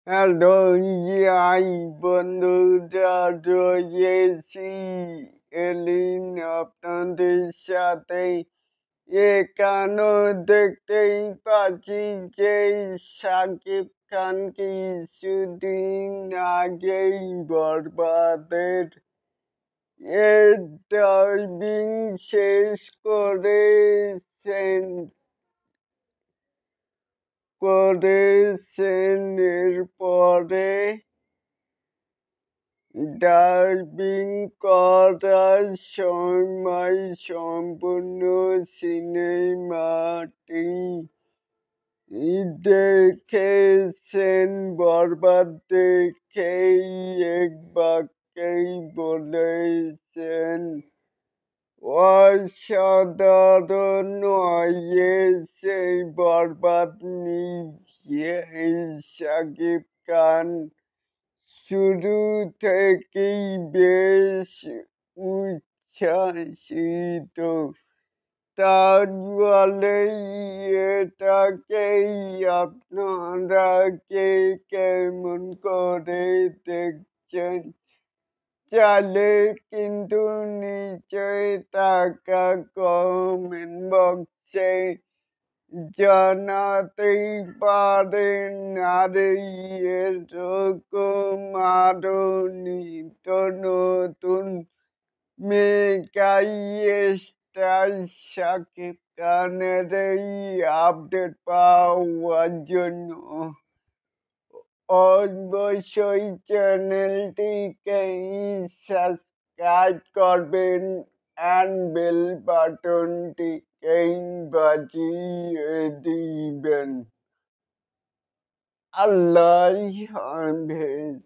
Hello, ইয়াই বন্ধুরা রয়েছি এলিন আপনাদের সাথে। এখানেও দেখতেই পাচ্ছি যে শাকিব খান কিছুদিন আগেই বরবাদের ডাবিং শেষ করেছেন এরপরে ডাবিং করার সময় সম্পূর্ণ সিনেমাটি দেখেছেন। বরবাদ দেখেই এক বাক্যেই বলেছেন, অসাধারণ হয়েছে বরবাদ নিয়ে। শাকিব খান শুরু থেকেই বেশ উচ্ছ্বসিত, তাহলে এটাকেই আপনারা কে কেমন করে দেখছেন চাইলে কিন্তু নিচে থাকা কমেন্ট বক্সে জানাতেই পারেন। আর এরকম আরো নিত্য নতুন মেগা স্টার শাকিব খানের এই আপডেট পাওয়ার জন্য অবশ্যই চ্যানেলটিকে সাবস্ক্রাইব করবেন and বেল বাটনটিকে বাজিয়ে দিবেন। আল্লাহ হাফেজ।